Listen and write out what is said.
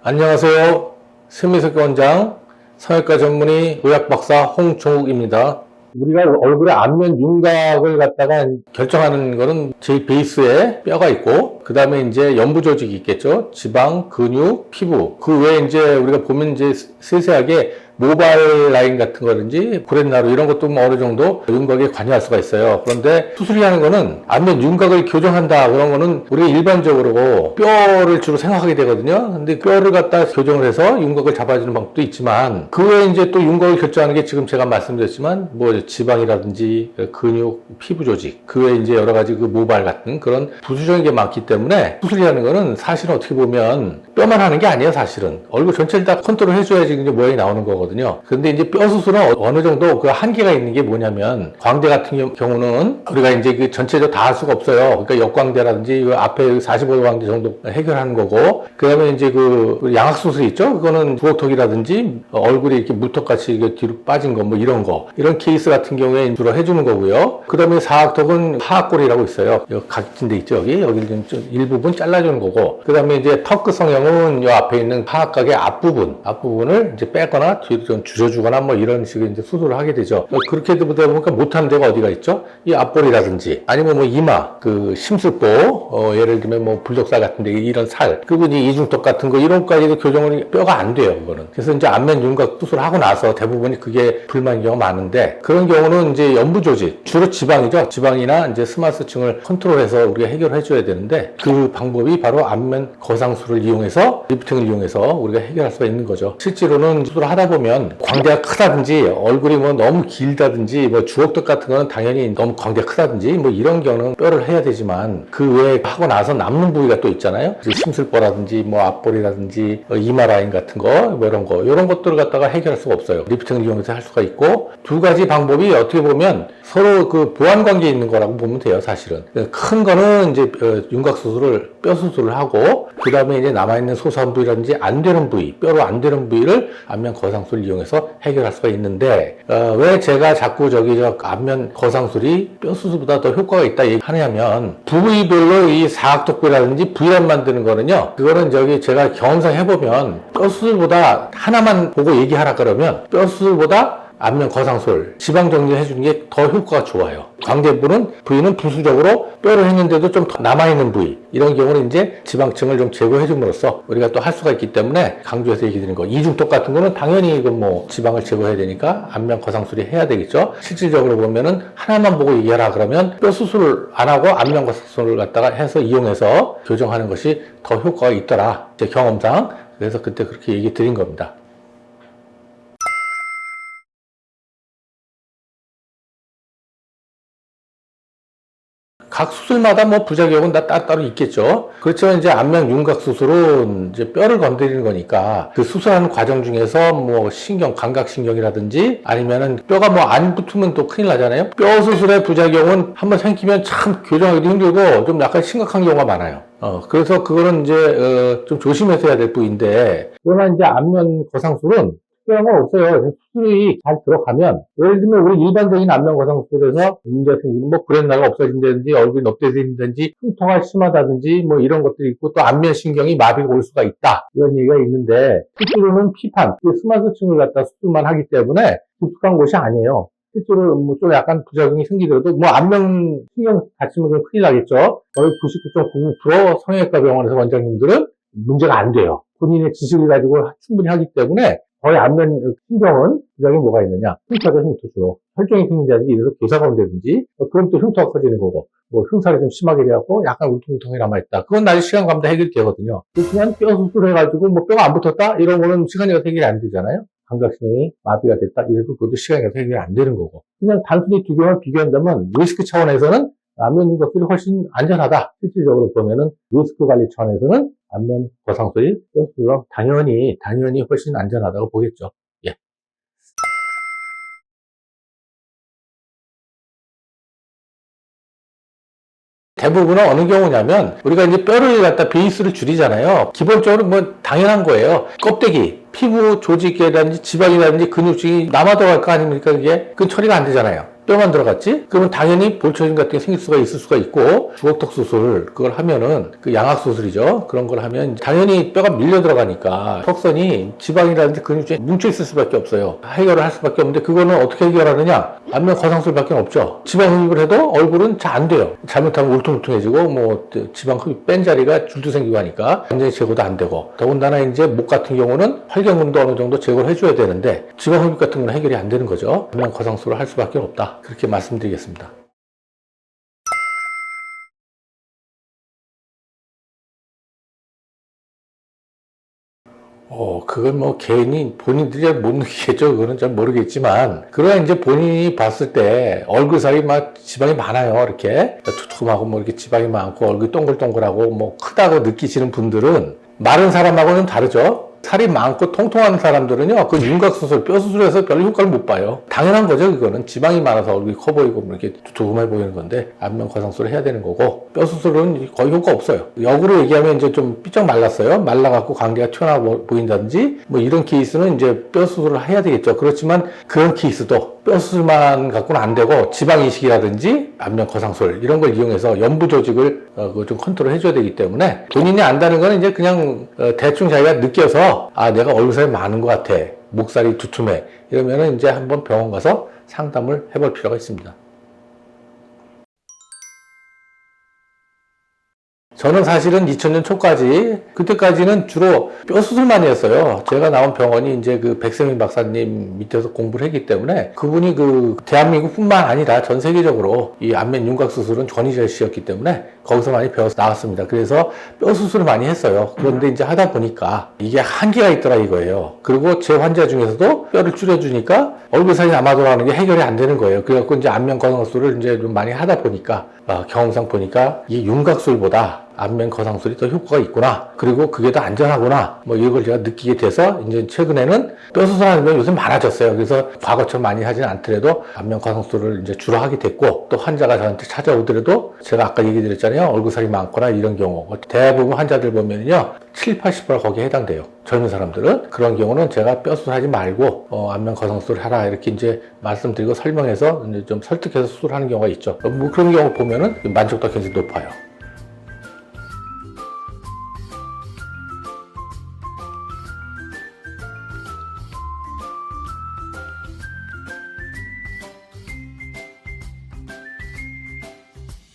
안녕하세요. 세미석기 원장, 성형외과 전문의 의학박사 홍종욱입니다. 우리가 얼굴의 안면 윤곽을 갖다가 결정하는 거는 제일 베이스에 뼈가 있고, 그 다음에 이제 연부 조직이 있겠죠. 지방, 근육, 피부. 그 외에 이제 우리가 보면 이제 세세하게 모발 라인 같은 거든지 브렛나루 이런 것도 뭐 어느 정도 윤곽에 관여할 수가 있어요. 그런데 수술이라는 거는 안면 윤곽을 교정한다 그런 거는 우리가 일반적으로 뼈를 주로 생각하게 되거든요. 근데 뼈를 갖다 교정을 해서 윤곽을 잡아주는 방법도 있지만 그 외에 이제 또 윤곽을 결정하는 게 지금 제가 말씀드렸지만 뭐 지방이라든지 근육, 피부 조직 그 외에 이제 여러 가지 그 모발 같은 그런 부수적인 게 많기 때문에 수술이라는 거는 사실은 어떻게 보면 뼈만 하는 게 아니에요. 사실은 얼굴 전체를 다 컨트롤 해줘야지 이제 모양이 나오는 거거든요. 근데 이제 뼈 수술은 어느 정도 그 한계가 있는 게 뭐냐면 광대 같은 경우는 우리가 이제 그 전체적으로 다 할 수가 없어요. 그러니까 역광대라든지 그 앞에 45도 광대 정도 해결하는 거고, 그 다음에 이제 그 양악 수술 있죠? 그거는 부혹턱이라든지 얼굴이 이렇게 무턱같이 이렇게 뒤로 빠진 거 뭐 이런 거 이런 케이스 같은 경우에 주로 해주는 거고요. 그 다음에 사각턱은 하악골이라고 있어요. 여기 각진 데 있죠? 여기를 좀 일부분 잘라주는 거고, 그 다음에 이제 턱끝 성형은 이 앞에 있는 하악각의 앞부분을 이제 빼거나 뒤로 좀 줄여주거나 뭐 이런 식의 이제 수술을 하게 되죠. 그렇게 되다 보니까 못하는 데가 어디가 있죠? 이 앞볼이라든지 아니면 뭐 이마, 그 심술보, 예를 들면 뭐 불독살 같은 데 이런 살, 그리고 이제 이중턱 같은 거 이런 것까지도 교정을 뼈가 안 돼요, 그거는. 그래서 이제 안면 윤곽 수술하고 나서 대부분이 그게 불만인 경우가 많은데, 그런 경우는 이제 연부 조직, 주로 지방이죠. 지방이나 이제 스마스층을 컨트롤해서 우리가 해결해 줘야 되는데, 그 방법이 바로 안면 거상술을 이용해서 리프팅을 이용해서 우리가 해결할 수가 있는 거죠. 실제로는 수술을 하다 보면 광대가 크다든지 얼굴이 뭐 너무 길다든지 뭐 주걱턱 같은 거는 당연히 너무 광대가 크다든지 뭐 이런 경우는 뼈를 해야 되지만 그 외에 하고 나서 남는 부위가 또 있잖아요. 심술보라든지 뭐 앞볼이라든지 이마 라인 같은 거 뭐 이런 것들을 갖다가 해결할 수가 없어요. 리프팅을 이용해서 할 수가 있고, 두 가지 방법이 어떻게 보면 서로 그 보완 관계에 있는 거라고 보면 돼요, 사실은. 큰 거는 이제 윤곽 수술을 뼈 수술을 하고, 그 다음에 이제 남아있는 소소한 부위라든지 안 되는 부위, 뼈로 안 되는 부위를 안면 거상술을 이용해서 해결할 수가 있는데, 왜 제가 자꾸 안면 거상술이 뼈 수술보다 더 효과가 있다 얘기하냐면, 부위별로 이 사각턱뼈라든지 V란 만드는 거는요, 그거는 제가 경험상 해보면 뼈 수술보다 하나만 보고 얘기하라 그러면 뼈 수술보다 안면 거상술, 지방 정리해 주는 게 더 효과가 좋아요. 광대 부위는 부수적으로 뼈를 했는데도 좀 더 남아있는 부위, 이런 경우는 이제 지방층을 좀 제거해 줌으로써 우리가 또 할 수가 있기 때문에 강조해서 얘기 드리는 거. 이중턱 같은 거는 당연히 뭐 지방을 제거해야 되니까 안면 거상술이 해야 되겠죠. 실질적으로 보면은 하나만 보고 얘기하라 그러면 뼈 수술을 안 하고 안면 거상술을 갖다가 해서 이용해서 교정하는 것이 더 효과가 있더라, 제 경험상. 그래서 그때 그렇게 얘기 드린 겁니다. 각 수술마다 뭐 부작용은 다 따로 있겠죠. 그렇지만 이제 안면 윤곽 수술은 이제 뼈를 건드리는 거니까 그 수술하는 과정 중에서 뭐 감각신경이라든지 아니면은 뼈가 뭐 안 붙으면 또 큰일 나잖아요. 뼈 수술의 부작용은 한번 생기면 참 교정하기도 힘들고 좀 약간 심각한 경우가 많아요. 그래서 그거는 이제 좀 조심해서 해야 될 부위인데, 그러나 이제 안면 거상술은 특별한 건 없어요. 수술이 잘 들어가면, 예를 들면 우리 일반적인 안면 거상 수술에서 문제가 생기는 뭐 브렛나루가 없어진다든지 얼굴이 넙대진다든지 흉터가 심하다든지 뭐 이런 것들이 있고, 또 안면 신경이 마비가 올 수가 있다, 이런 얘기가 있는데, 실제로는 피판, 스마트층을 갖다 수술만 하기 때문에 깊숙한 곳이 아니에요. 실제로 뭐 좀 약간 부작용이 생기더라도 뭐 안면 신경 다치면 그건 큰일 나겠죠. 거의 99.99% 성형외과 병원에서 원장님들은 문제가 안 돼요. 본인의 지식을 가지고 충분히 하기 때문에. 거의 안면 신경은 부작용이 뭐가 있느냐? 흉터죠, 흉터죠. 혈종이 생긴다든지, 이래서 교사가 온다든지, 그럼 또 흉터가 커지는 거고, 뭐 흉살이 좀 심하게 돼갖고 약간 울퉁불퉁하게 남아있다. 그건 나중에 시간 가면 다 해결이 되거든요. 그렇지만 뼈 수술해가지고 뭐 뼈가 안 붙었다? 이런 거는 시간이 가서 해결이 안 되잖아요. 감각신경이 마비가 됐다? 이래도 그것도 시간이 가서 해결이 안 되는 거고. 그냥 단순히 두 개만 비교한다면 리스크 차원에서는 안면 윤곽술이 훨씬 안전하다. 실질적으로 보면은 리스크 관리 차원에서는 안면 거상술이 당연히 훨씬 안전하다고 보겠죠. 예. 대부분은 어느 경우냐면 우리가 이제 뼈를 갖다 베이스를 줄이잖아요. 기본적으로 뭐 당연한 거예요. 껍데기, 피부 조직이라든지 지방이라든지 근육층이 남아돌아갈 거 아닙니까? 그게 그건 처리가 안 되잖아요. 뼈만 들어갔지? 그러면 당연히 볼초진 같은 게 생길 수가 있을 수가 있고, 주걱턱 수술, 그걸 하면은, 그 양악 수술이죠. 그런 걸 하면 당연히 뼈가 밀려 들어가니까 턱선이 지방이라든지 근육 중에 뭉쳐 있을 수밖에 없어요. 해결을 할 수밖에 없는데, 그거는 어떻게 해결하느냐? 안면 거상술밖에 없죠. 지방 흡입을 해도 얼굴은 잘 안 돼요. 잘못하면 울퉁불퉁해지고, 뭐, 지방 흡입 뺀 자리가 줄도 생기고 하니까 완전히 제거도 안 되고, 더군다나 이제 목 같은 경우는 활경근도 어느 정도 제거를 해줘야 되는데, 지방 흡입 같은 건 해결이 안 되는 거죠. 안면 거상술을 할 수밖에 없다. 그렇게 말씀드리겠습니다. 그건 뭐 개인이 본인들이 못 느끼겠죠. 그거는 잘 모르겠지만. 그러나 이제 본인이 봤을 때 얼굴살이 막 지방이 많아요. 이렇게. 두툼하고 뭐 이렇게 지방이 많고 얼굴이 동글동글하고 뭐 크다고 느끼시는 분들은 마른 사람하고는 다르죠. 살이 많고 통통한 사람들은요, 그 윤곽수술, 뼈수술에서 별 효과를 못 봐요. 당연한 거죠, 그거는. 지방이 많아서 얼굴이 커 보이고, 뭐 이렇게 두툼해 보이는 건데, 안면 거상술을 해야 되는 거고, 뼈수술은 거의 효과 없어요. 역으로 얘기하면 이제 좀 삐쩍 말랐어요. 말라갖고 광대가 튀어나와 보인다든지, 뭐 이런 케이스는 이제 뼈수술을 해야 되겠죠. 그렇지만 그런 케이스도 뼈수술만 갖고는 안 되고, 지방 이식이라든지, 안면 거상술, 이런 걸 이용해서 연부 조직을 좀 컨트롤 해줘야 되기 때문에, 본인이 안다는 거는 이제 그냥 대충 자기가 느껴서 내가 얼굴살이 많은 것 같아. 목살이 두툼해. 이러면은 이제 한번 병원 가서 상담을 해볼 필요가 있습니다. 저는 사실은 2000년 초까지, 그때까지는 주로 뼈 수술만 했어요. 제가 나온 병원이 이제 그 백세민 박사님 밑에서 공부를 했기 때문에 그분이 그 대한민국 뿐만 아니라 전 세계적으로 이 안면 윤곽 수술은 전이자시였기 때문에 거기서 많이 배워서 나왔습니다. 그래서 뼈 수술을 많이 했어요. 그런데 이제 하다 보니까 이게 한계가 있더라 이거예요. 그리고 제 환자 중에서도 뼈를 줄여주니까 얼굴살이 남아 돌아가는 게 해결이 안 되는 거예요. 그래갖고 이제 안면 거상술을 이제 좀 많이 하다 보니까 경험상 보니까 이 윤곽술보다 안면 거상술이 더 효과가 있구나. 그리고 그게 더 안전하구나. 뭐 이걸 제가 느끼게 돼서 이제 최근에는 뼈 수술하는 건 요새 많아졌어요. 그래서 과거처럼 많이 하지는 않더라도 안면 거상술을 이제 주로 하게 됐고, 또 환자가 저한테 찾아오더라도 제가 아까 얘기 드렸잖아요. 얼굴살이 많거나 이런 경우. 대부분 환자들 보면요. 7, 80% 거기에 해당돼요. 젊은 사람들은. 그런 경우는 제가 뼈 수술하지 말고 안면 거상술을 하라 이렇게 이제 말씀드리고 설명해서 이제 좀 설득해서 수술하는 경우가 있죠. 뭐 그런 경우 보면은 만족도가 굉장히 높아요.